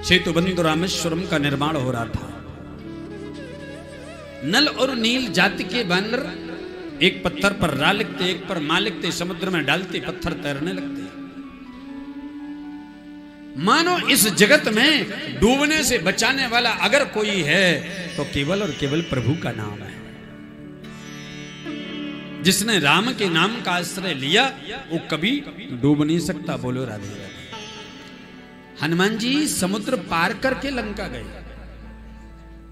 सेतुबंधु रामेश्वरम का निर्माण हो रहा था। नल और नील जाति के बानर एक पत्थर पर रा लिखते, एक पर माँ लिखते, समुद्र में डालते, पत्थर तैरने लगते। मानो इस जगत में डूबने से बचाने वाला अगर कोई है तो केवल और केवल प्रभु का नाम है। जिसने राम के नाम का आश्रय लिया वो कभी डूब नहीं सकता। बोलो राधे राधे। हनुमान जी समुद्र पार करके लंका गए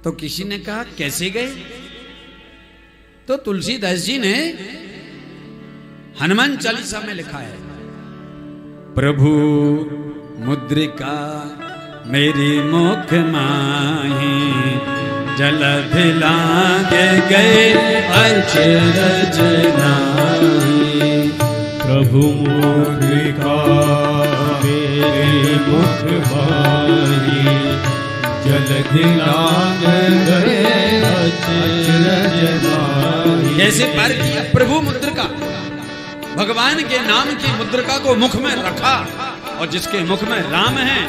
तो किसी ने कहा कैसे गए? तो तुलसीदास जी ने हनुमान चालीसा में लिखा है, प्रभु मुद्रिका मेरी मुख माही, जलधि लागे गए अचरज नाहि। प्रभु मुद्रिका मेरी मुख माही, जलधि लागे गए अचरज नाहि। कैसे पार किया? प्रभु मुद्रिका, भगवान के नाम की मुद्रिका को मुख में रखा, और जिसके मुख में राम है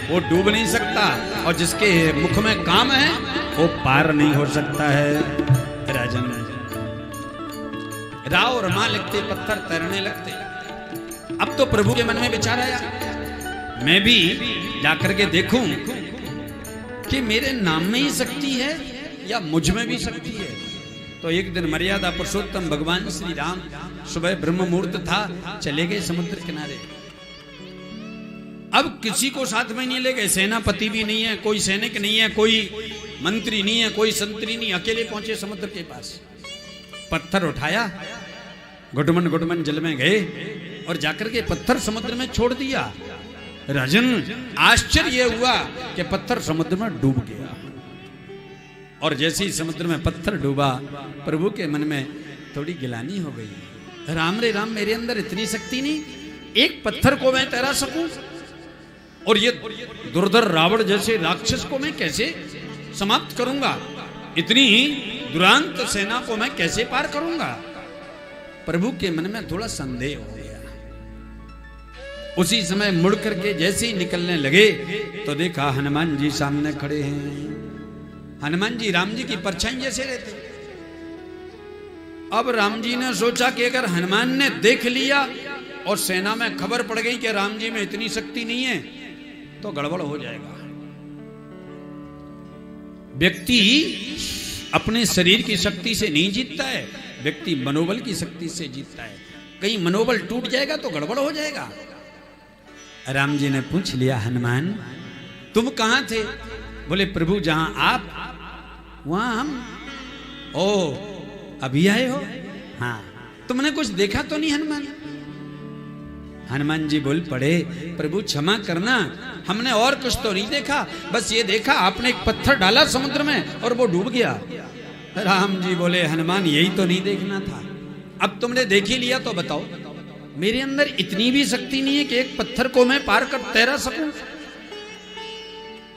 वो डूब नहीं सकता, और जिसके मुख में काम है वो पार नहीं हो सकता है। राजन रा और मां लिखते, पत्थर तैरने लगते। अब तो प्रभु के मन में विचार आया, मैं भी जाकर के देखूं कि मेरे नाम में ही शक्ति है या मुझ में भी शक्ति है। तो एक दिन मर्यादा पुरुषोत्तम भगवान श्री राम सुबह ब्रह्म मुहूर्त था, चले गए समुद्र किनारे। अब किसी को साथ में नहीं ले गए, सेनापति भी नहीं है, कोई सैनिक नहीं है, कोई मंत्री नहीं है, कोई संतरी नहीं, अकेले पहुंचे समुद्र के पास। पत्थर उठाया, घुटमन घुटमन जल में गए और जाकर के पत्थर समुद्र में छोड़ दिया। राजन आश्चर्य हुआ कि पत्थर समुद्र में डूब गया, और जैसे ही समुद्र में पत्थर डूबा प्रभु के मन में थोड़ी गिलानी हो गई। राम रे राम, मेरे अंदर इतनी शक्ति नहीं, एक पत्थर को मैं तैरा सकूं, और ये दुर्धर रावण जैसे राक्षस को मैं कैसे समाप्त करूंगा, इतनी दुरांत सेना को मैं कैसे पार करूंगा। प्रभु के मन में थोड़ा संदेह हो गया। उसी समय मुड़ करके जैसे ही निकलने लगे तो देखा हनुमान जी सामने खड़े हैं। हनुमान जी राम जी की परछाई जैसे रहते। अब राम जी ने सोचा कि अगर हनुमान ने देख लिया और सेना में खबर पड़ गई कि राम जी में इतनी शक्ति नहीं है तो गड़बड़ हो जाएगा। व्यक्ति अपने शरीर की शक्ति से नहीं जीतता है, व्यक्ति मनोबल की शक्ति से जीतता है। कहीं मनोबल टूट जाएगा तो गड़बड़ हो जाएगा। राम जी ने पूछ लिया, हनुमान तुम कहां थे? बोले प्रभु जहां आप वहां हम। ओ अभी आए हो? हाँ। तुमने कुछ देखा तो नहीं हनुमान? हनुमान जी बोल पड़े, प्रभु क्षमा करना, हमने और कुछ तो नहीं देखा, बस ये देखा आपने एक पत्थर डाला समुद्र में और वो डूब गया। राम जी बोले, हनुमान यही तो नहीं देखना था, अब तुमने देख ही लिया तो बताओ, मेरे अंदर इतनी भी शक्ति नहीं है कि एक पत्थर को मैं पार कर तैरा सकूं।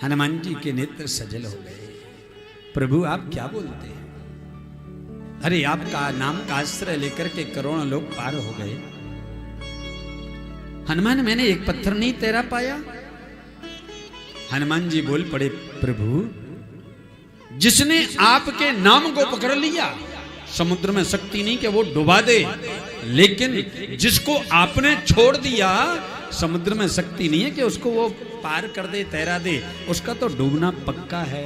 हनुमान जी के नेत्र सजल हो गए। प्रभु आप क्या बोलते हैं? अरे आपका नाम का आश्रय लेकर के करोड़ों लोग पार हो गए। हनुमान मैंने एक पत्थर नहीं तैरा पाया। हनुमान जी बोल पड़े, प्रभु जिसने आपके नाम को पकड़ लिया समुद्र में शक्ति नहीं कि वो डुबा दे, लेकिन जिसको आपने छोड़ दिया समुद्र में शक्ति नहीं है कि उसको वो पार कर दे, तैरा दे, उसका तो डूबना पक्का है।